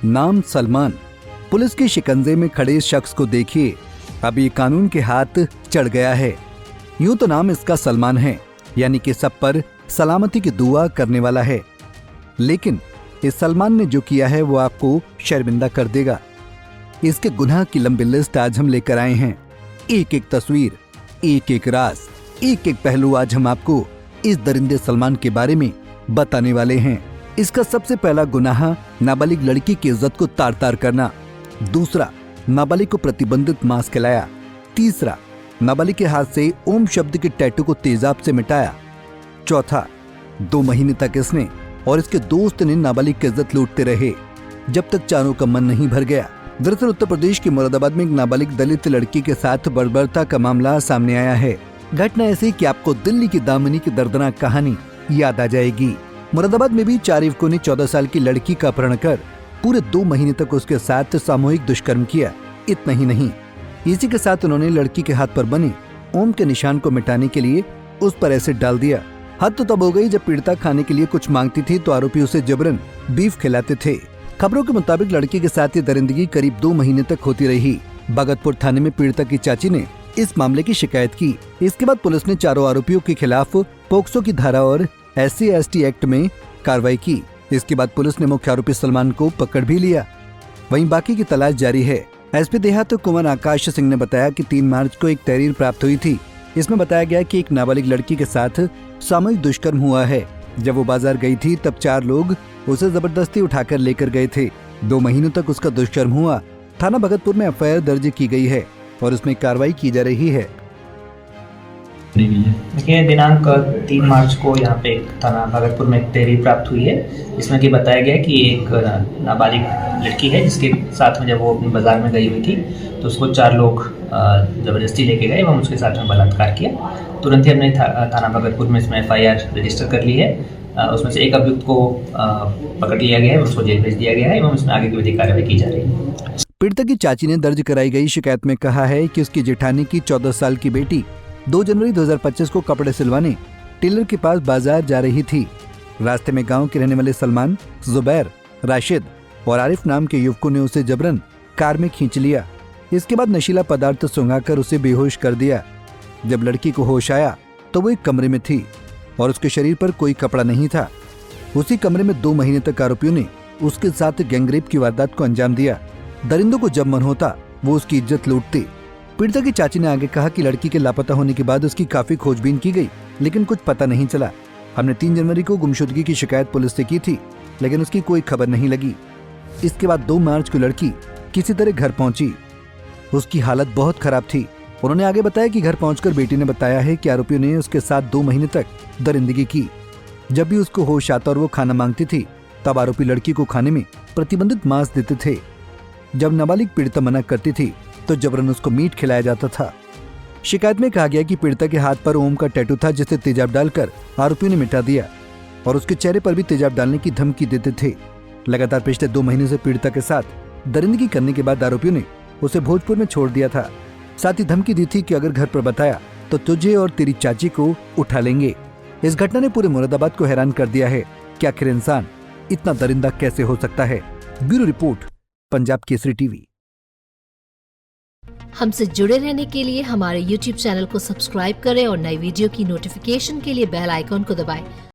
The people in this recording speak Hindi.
नाम सलमान। पुलिस के शिकंजे में खड़े इस शख्स को देखिए, अब ये कानून के हाथ चढ़ गया है। यूं तो नाम इसका सलमान है, यानी कि सब पर सलामती की दुआ करने वाला है, लेकिन इस सलमान ने जो किया है वो आपको शर्मिंदा कर देगा। इसके गुनाह की लंबी लिस्ट आज हम लेकर आए हैं। एक एक तस्वीर, एक एक राज, एक एक पहलू आज हम आपको इस दरिंदे सलमान के बारे में बताने वाले हैं। इसका सबसे पहला गुनाह नाबालिग लड़की की इज्जत को तार तार करना। दूसरा, नाबालिग को प्रतिबंधित मांस खिलाया। तीसरा, नाबालिग के हाथ से ओम शब्द के टैटू को तेजाब से मिटाया। चौथा, 2 महीने तक इसने और इसके दोस्त ने नाबालिग की इज्जत लूटते रहे, जब तक चारों का मन नहीं भर गया। दरअसल उत्तर प्रदेश के मुरादाबाद में एक नाबालिग दलित लड़की के साथ बर्बरता का मामला सामने आया है। घटना ऐसी कि आपको दिल्ली की दामिनी की दर्दनाक कहानी याद आ जाएगी। मुरादाबाद में भी 4 युवकों ने 14 साल की लड़की का अपहरण कर पूरे 2 महीने तक उसके साथ सामूहिक दुष्कर्म किया। इतना ही नहीं, इसी के साथ उन्होंने लड़की के हाथ पर बने ओम के निशान को मिटाने के लिए उस पर एसिड डाल दिया। हद तो तब हो गई जब पीड़िता खाने के लिए कुछ मांगती थी तो आरोपी उसे जबरन बीफ खिलाते थे। खबरों के मुताबिक लड़की के साथ ये दरिंदगी करीब 2 महीने तक होती रही। भगतपुर थाने में पीड़िता की चाची ने इस मामले की शिकायत की। इसके बाद पुलिस ने चारों आरोपियों के खिलाफ पोक्सो की धारा और SC/ST एक्ट में कार्रवाई की। इसके बाद पुलिस ने मुख्य आरोपी सलमान को पकड़ भी लिया। वहीं बाकी की तलाश जारी है। SP देहात कुमार आकाश सिंह ने बताया कि 3 मार्च को एक तहरीर प्राप्त हुई थी। इसमें बताया गया कि एक नाबालिग लड़की के साथ सामूहिक दुष्कर्म हुआ है। जब वो बाजार गई थी तब 4 लोग उसे जबरदस्ती उठाकर लेकर गए थे। 2 महीनों तक उसका दुष्कर्म हुआ। थाना भगतपुर में FIR दर्ज की गई है और उसमें कार्रवाई की जा रही है। देखिए, दिनांक 3 मार्च को यहाँ पे थाना भगतपुर में एक तहरीर प्राप्त हुई है। इसमें कि बताया गया कि एक नाबालिग लड़की है जिसके साथ में जब वो अपने बाजार में गई हुई थी तो उसको 4 लोग ज़बरदस्ती लेके गए एवं उसके साथ में बलात्कार किया। तुरंत ही हमने थाना भगतपुर में इसमें FIR रजिस्टर कर ली है। उसमें से एक अभियुक्त को पकड़ लिया गया है, उसको जेल भेज दिया गया है एवं इसमें आगे की विधिक कार्रवाई की जा रही है। पीड़िता की चाची ने दर्ज कराई गई शिकायत में कहा है कि उसकी जेठानी की 14 साल की बेटी 2 जनवरी 2025 को कपड़े सिलवाने टेलर के पास बाजार जा रही थी। रास्ते में गांव के रहने वाले सलमान, जुबैर, राशिद और आरिफ नाम के युवकों ने उसे जबरन कार में खींच लिया। इसके बाद नशीला पदार्थ सुंघाकर उसे बेहोश कर दिया। जब लड़की को होश आया तो वो एक कमरे में थी और उसके शरीर पर कोई कपड़ा नहीं था। उसी कमरे में 2 महीने तक आरोपियों ने उसके साथ गैंगरेप की वारदात को अंजाम दिया। दरिंदों को जब मन होता वो उसकी इज्जत लूटते। पीड़िता की चाची ने आगे कहा कि लड़की के लापता होने के बाद उसकी काफी खोजबीन की गई, लेकिन कुछ पता नहीं चला। हमने 3 जनवरी को गुमशुदगी की शिकायत पुलिस से की थी, लेकिन उसकी कोई खबर नहीं लगी। इसके बाद 2 मार्च को लड़की किसी तरह घर पहुंची। उसकी हालत बहुत खराब थी। उन्होंने आगे बताया कि घर पहुंचकर बेटी ने बताया है कि आरोपियों ने उसके साथ 2 महीने तक दरिंदगी की। जब भी उसको होश आता और वो खाना मांगती थी तब आरोपी लड़की को खाने में प्रतिबंधित मांस देते थे। जब नाबालिग पीड़िता मना करती थी तो जबरन उसको मीट खिलाया जाता था। शिकायत में कहा गया कि पीड़िता के हाथ पर ओम का टैटू था जिसे तेजाब डालकर आरोपियों ने मिटा दिया और उसके चेहरे पर भी तेजाब डालने की धमकी देते थे। लगातार पिछले 2 महीने से पीड़िता के साथ दरिंदगी करने के बाद आरोपियों ने उसे भोजपुर में छोड़ दिया था। साथ ही धमकी दी थी कि अगर घर पर बताया तो तुझे और तेरी चाची को उठा लेंगे। इस घटना ने पूरे मुरादाबाद को हैरान कर दिया है कि आखिर इंसान इतना दरिंदा कैसे हो सकता है। Bureau report, Punjab Kesari TV. हमसे जुड़े रहने के लिए हमारे YouTube चैनल को सब्सक्राइब करें और नई वीडियो की नोटिफिकेशन के लिए बेल आइकॉन को दबाएं।